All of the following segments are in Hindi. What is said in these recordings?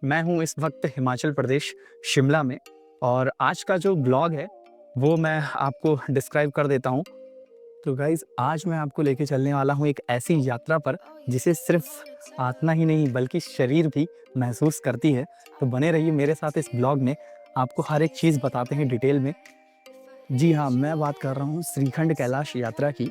मैं हूँ इस वक्त हिमाचल प्रदेश शिमला में और आज का जो ब्लॉग है वो मैं आपको डिस्क्राइब कर देता हूँ। तो गाइज़ आज मैं आपको लेके चलने वाला हूँ एक ऐसी यात्रा पर जिसे सिर्फ आत्मा ही नहीं बल्कि शरीर भी महसूस करती है। तो बने रहिए मेरे साथ इस ब्लॉग में, आपको हर एक चीज़ बताते हैं डिटेल में। जी हाँ, मैं बात कर रहा हूँ श्रीखंड कैलाश यात्रा की,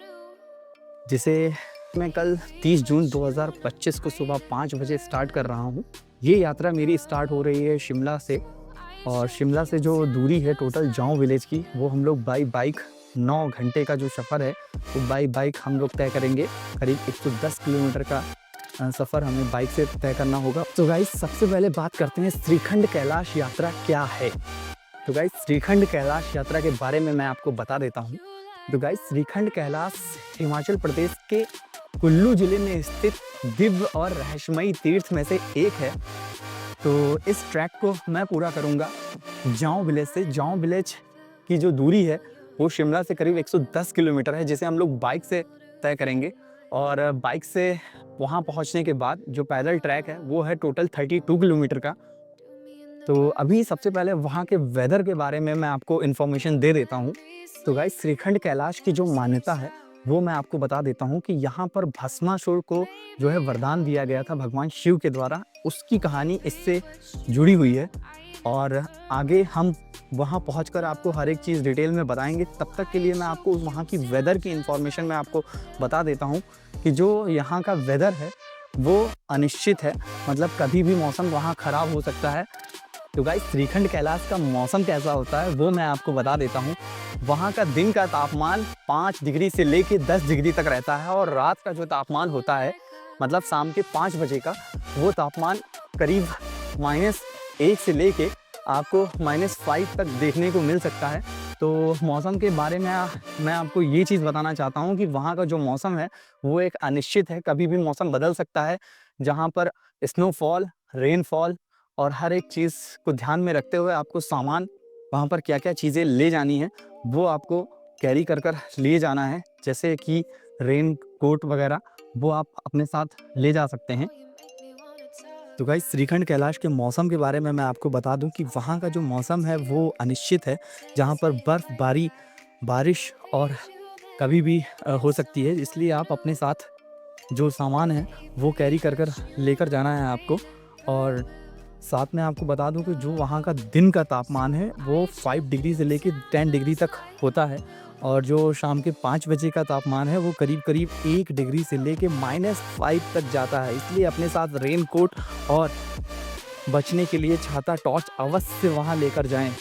जिसे मैं कल 30 जून 2025 को सुबह 5 बजे स्टार्ट कर रहा हूँ। ये यात्रा मेरी स्टार्ट हो रही है शिमला से, और शिमला से जो दूरी है टोटल जाऊँ विलेज की, वो हम लोग बाई बाइक 9 घंटे का जो सफ़र है वो बाई बाइक हम लोग तय करेंगे। करीब 110 किलोमीटर का सफ़र हमें बाइक से तय करना होगा। तो गाइस सबसे पहले बात करते हैं श्रीखंड कैलाश यात्रा क्या है। तो गाइस श्रीखंड कैलाश यात्रा के बारे में मैं आपको बता देता हूँ। तो गाइस श्रीखंड कैलाश हिमाचल प्रदेश के कुल्लू जिले में स्थित दिव्य और रहस्यमयी तीर्थ में से एक है। तो इस ट्रैक को मैं पूरा करूंगा जाऊं विलेज से। जाऊं विलेज की जो दूरी है वो शिमला से करीब 110 किलोमीटर है, जिसे हम लोग बाइक से तय करेंगे। और बाइक से वहां पहुंचने के बाद जो पैदल ट्रैक है वो है टोटल 32 किलोमीटर का। तो अभी सबसे पहले वहाँ के वेदर के बारे में मैं आपको इन्फॉर्मेशन दे देता हूँ। तो गाइस श्रीखंड कैलाश की जो मान्यता है वो मैं आपको बता देता हूँ कि यहाँ पर भस्मासुर को जो है वरदान दिया गया था भगवान शिव के द्वारा, उसकी कहानी इससे जुड़ी हुई है। और आगे हम वहाँ पहुँचकर आपको हर एक चीज़ डिटेल में बताएंगे। तब तक के लिए मैं आपको वहाँ की वेदर की इन्फॉर्मेशन मैं आपको बता देता हूँ कि जो यहाँ का वेदर है वो अनिश्चित है, मतलब कभी भी मौसम वहाँ ख़राब हो सकता है। तो गाइस श्रीखंड कैलाश का मौसम कैसा होता है वो मैं आपको बता देता हूँ। वहाँ का दिन का तापमान 5 डिग्री से लेके 10 डिग्री तक रहता है, और रात का जो तापमान होता है मतलब शाम के 5 बजे का, वो तापमान करीब -1 से लेके आपको -5 तक देखने को मिल सकता है। तो मौसम के बारे में मैं आपको ये चीज़ बताना चाहता हूँ कि वहाँ का जो मौसम है वो एक अनिश्चित है, कभी भी मौसम बदल सकता है। जहाँ पर स्नोफॉल, रेनफॉल और हर एक चीज़ को ध्यान में रखते हुए आपको सामान वहाँ पर क्या-क्या चीज़ें ले जानी है वो आपको कैरी कर लिए जाना है। जैसे कि रेन कोट वगैरह वो आप अपने साथ ले जा सकते हैं। तो गाइस श्रीखंड कैलाश के मौसम के बारे में मैं आपको बता दूं कि वहाँ का जो मौसम है वो अनिश्चित है, जहाँ पर बर्फ़बारी, बारिश और कभी भी हो सकती है। इसलिए आप अपने साथ जो सामान है वो कैरी कर लेकर जाना है आपको। और साथ में आपको बता दूं कि जो वहाँ का दिन का तापमान है वो 5 डिग्री से लेके 10 डिग्री तक होता है, और जो शाम के 5 बजे का तापमान है वो करीब 1 डिग्री से लेके -5 तक जाता है। इसलिए अपने साथ रेन कोट और बचने के लिए छाता, टॉर्च अवश्य वहाँ लेकर जाएं।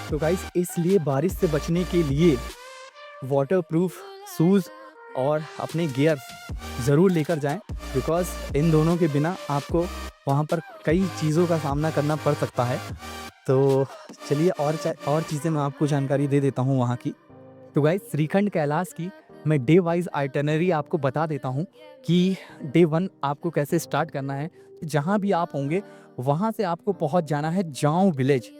तो गाइस इसलिए बारिश से बचने के लिए वाटरप्रूफ शूज़ और अपने गियर ज़रूर लेकर जाएं, बिकॉज़ इन दोनों के बिना आपको वहाँ पर कई चीज़ों का सामना करना पड़ सकता है। तो चलिए और चीज़ें मैं आपको जानकारी दे देता हूँ वहाँ की। तो गाइस श्रीखंड कैलाश की मैं डे वाइज़ आइटिनरी आपको बता देता हूँ कि डे 1 आपको कैसे स्टार्ट करना है। जहाँ भी आप होंगे वहाँ से आपको पहुँच जाना है जाऊँ विलेज।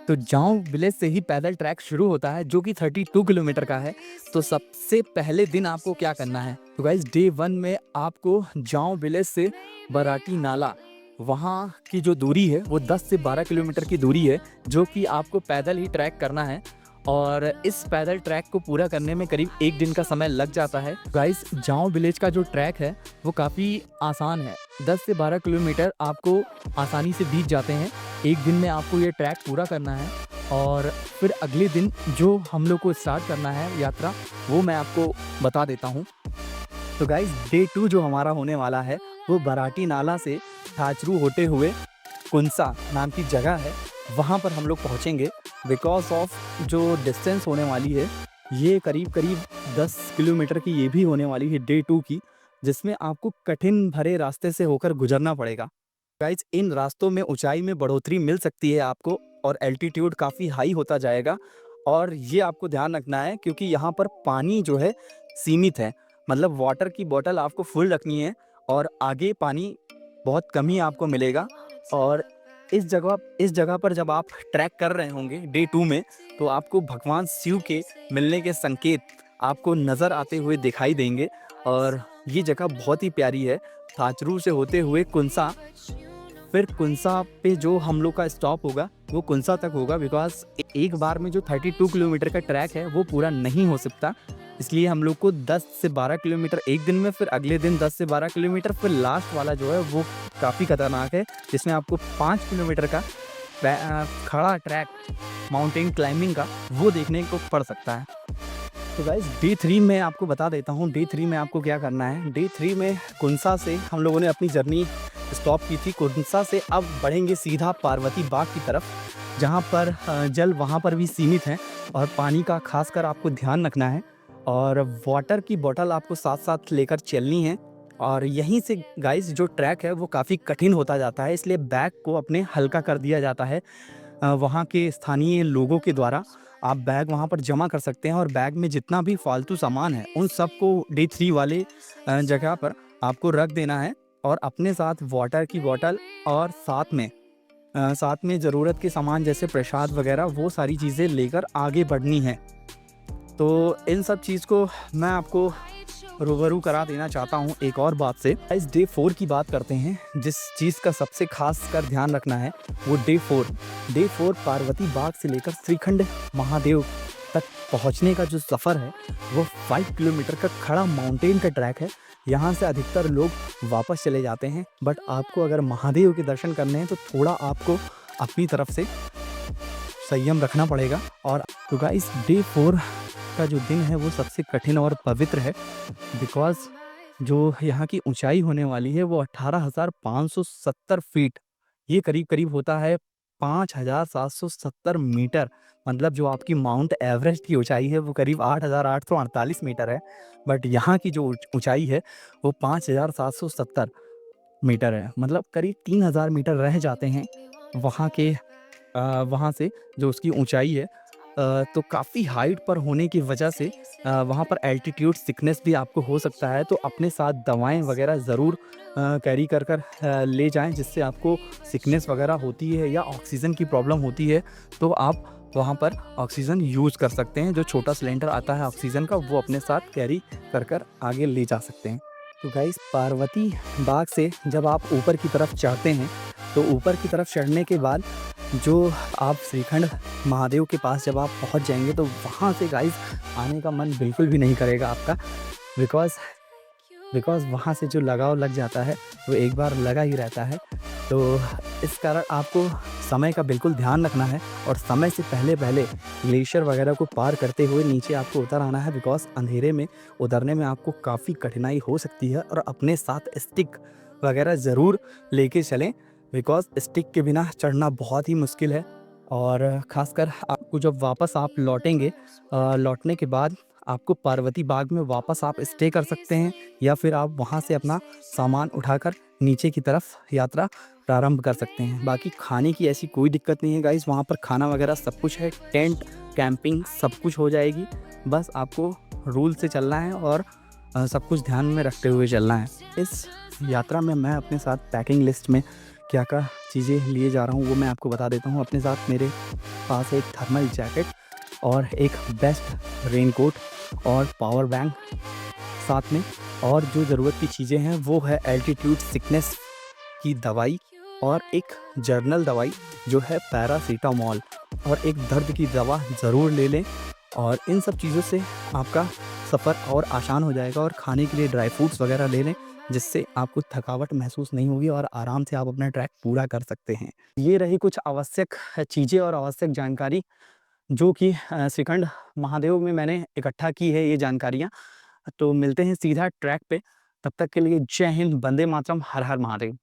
तो जाऊँ विलेज से ही पैदल ट्रैक शुरू होता है जो कि 32 किलोमीटर का है। तो सबसे पहले दिन आपको क्या करना है, तो गाइस डे 1 में आपको जाऊँ विलेज से बराटी नाला, वहाँ की जो दूरी है वो 10 से 12 किलोमीटर की दूरी है, जो कि आपको पैदल ही ट्रैक करना है। और इस पैदल ट्रैक को पूरा करने में करीब 1 दिन का समय लग जाता है। गाइस जाऊँ विलेज का जो ट्रैक है वो काफ़ी आसान है। 10 से 12 किलोमीटर आपको आसानी से बीत जाते हैं। 1 दिन में आपको ये ट्रैक पूरा करना है, और फिर अगले दिन जो हम लोग को स्टार्ट करना है यात्रा वो मैं आपको बता देता हूँ। तो गाइस डे 2 जो हमारा होने वाला है वो बराटी नाला से ठाचरू होते हुए कुंसा नाम की जगह है, वहाँ पर हम लोग पहुँचेंगे। बिकॉज ऑफ जो डिस्टेंस होने वाली है ये करीब 10 किलोमीटर की ये भी होने वाली है डे 2 की, जिसमें आपको कठिन भरे रास्ते से होकर गुजरना पड़ेगा। गाइज इन रास्तों में ऊंचाई में बढ़ोतरी मिल सकती है आपको, और एल्टीट्यूड काफ़ी हाई होता जाएगा। और ये आपको ध्यान रखना है क्योंकि यहाँ पर पानी जो है सीमित है, मतलब वाटर की बोतल आपको फुल रखनी है, और आगे पानी बहुत कम ही आपको मिलेगा। और इस जगह पर जब आप ट्रैक कर रहे होंगे डे 2 में, तो आपको भगवान शिव के मिलने के संकेत आपको नज़र आते हुए दिखाई देंगे। और ये जगह बहुत ही प्यारी है। थाचरू से होते हुए कुंसा, फिर कुंसा पे जो हम लोग का स्टॉप होगा वो कुंसा तक होगा, बिकॉज एक बार में जो 32 किलोमीटर का ट्रैक है वो पूरा नहीं हो सकता। इसलिए हम लोग को 10 से 12 किलोमीटर एक दिन में, फिर अगले दिन 10 से 12 किलोमीटर, फिर लास्ट वाला जो है वो काफ़ी खतरनाक है, जिसमें आपको 5 किलोमीटर का खड़ा ट्रैक माउंटेन क्लाइंबिंग का वो देखने को पड़ सकता है। तो गाइस डे 3 में आपको बता देता हूँ, डे 3 में आपको क्या करना है। डे 3 में कुंसा से हम लोगों ने अपनी जर्नी स्टॉप की थी। कुंसा से अब बढ़ेंगे सीधा पार्वती बाग की तरफ, जहाँ पर जल वहाँ पर भी सीमित है और पानी का खासकर आपको ध्यान रखना है, और वाटर की बोतल आपको साथ साथ लेकर चलनी है। और यहीं से गाइस जो ट्रैक है वो काफ़ी कठिन होता जाता है, इसलिए बैग को अपने हल्का कर दिया जाता है वहाँ के स्थानीय लोगों के द्वारा। आप बैग वहाँ पर जमा कर सकते हैं और बैग में जितना भी फालतू सामान है उन सब को डे 3 वाले जगह पर आपको रख देना है, और अपने साथ वाटर की बोतल और साथ में ज़रूरत के सामान जैसे प्रसाद वगैरह वो सारी चीज़ें लेकर आगे बढ़नी है। तो इन सब चीज़ को मैं आपको रूबरू करा देना चाहता हूँ एक और बात से। इस डे 4 की बात करते हैं, जिस चीज़ का सबसे खास कर ध्यान रखना है वो डे 4 पार्वती बाग से लेकर श्रीखंड महादेव तक पहुँचने का जो सफ़र है वो 5 किलोमीटर का खड़ा माउंटेन का ट्रैक है। यहाँ से अधिकतर लोग वापस चले जाते हैं, बट आपको अगर महादेव के दर्शन करने हैं तो थोड़ा आपको अपनी तरफ से संयम रखना पड़ेगा। और तो गाइस डे 4 का जो दिन है वो सबसे कठिन और पवित्र है, बिकॉज़ जो यहाँ की ऊंचाई होने वाली है वो 18,570 फीट, ये करीब करीब होता है 5,770 मीटर। मतलब जो आपकी माउंट एवरेस्ट की ऊंचाई है वो करीब 8,848 मीटर है, बट यहाँ की जो ऊंचाई है वो 5,770 मीटर है। मतलब करीब 3,000 मीटर रह जाते हैं वहाँ के वहाँ से जो उसकी ऊंचाई है। तो काफ़ी हाइट पर होने की वजह से वहाँ पर एल्टीट्यूड सिकनेस भी आपको हो सकता है, तो अपने साथ दवाएं वगैरह ज़रूर कैरी कर ले जाएं, जिससे आपको सिकनेस वगैरह होती है या ऑक्सीजन की प्रॉब्लम होती है तो आप वहाँ पर ऑक्सीजन यूज़ कर सकते हैं। जो छोटा सिलेंडर आता है ऑक्सीजन का वो अपने साथ कैरी कर आगे ले जा सकते हैं। तो गाइस पार्वती बाग से जब आप ऊपर की तरफ चढ़ते हैं तो ऊपर की तरफ चढ़ने के बाद जो आप श्रीखंड महादेव के पास जब आप पहुंच जाएंगे तो वहां से गाइस आने का मन बिल्कुल भी नहीं करेगा आपका, बिकॉज़ वहाँ से जो लगाव लग जाता है वो एक बार लगा ही रहता है। तो इस कारण आपको समय का बिल्कुल ध्यान रखना है और समय से पहले ग्लेशियर वगैरह को पार करते हुए नीचे आपको उतर आना है, बिकॉज़ अंधेरे में उतरने में आपको काफ़ी कठिनाई हो सकती है। और अपने साथ स्टिक वगैरह ज़रूर लेके चलें, बिकॉज़ स्टिक के बिना चढ़ना बहुत ही मुश्किल है। और ख़ासकर आपको जब वापस आप लौटेंगे, लौटने के बाद आपको पार्वती बाग में वापस आप स्टे कर सकते हैं, या फिर आप वहाँ से अपना सामान उठाकर नीचे की तरफ यात्रा प्रारंभ कर सकते हैं। बाकी खाने की ऐसी कोई दिक्कत नहीं है गाइस, वहाँ पर खाना वगैरह सब कुछ है, टेंट कैंपिंग सब कुछ हो जाएगी। बस आपको रूल से चलना है और सब कुछ ध्यान में रखते हुए चलना है। इस यात्रा में मैं अपने साथ पैकिंग लिस्ट में क्या क्या चीज़ें लिए जा रहा हूँ वो मैं आपको बता देता हूँ। अपने साथ मेरे पास एक थर्मल जैकेट और एक बेस्ट रेनकोट और पावर बैंक साथ में, और जो ज़रूरत की चीज़ें हैं वो है एल्टीट्यूड सिकनेस की दवाई और एक जर्नल दवाई जो है पैरासीटामोल, और एक दर्द की दवा ज़रूर ले लें। और इन सब चीज़ों से आपका सफ़र और आसान हो जाएगा। और खाने के लिए ड्राई फ्रूट्स वगैरह ले लें, जिससे आपको थकावट महसूस नहीं होगी और आराम से आप अपना ट्रैक पूरा कर सकते हैं। ये रही कुछ आवश्यक चीज़ें और आवश्यक जानकारी जो कि श्रीखंड महादेव में मैंने इकट्ठा की है ये जानकारियाँ। तो मिलते हैं सीधा ट्रैक पे, तब तक के लिए जय हिंद, वंदे मातरम, हर हर महादेव।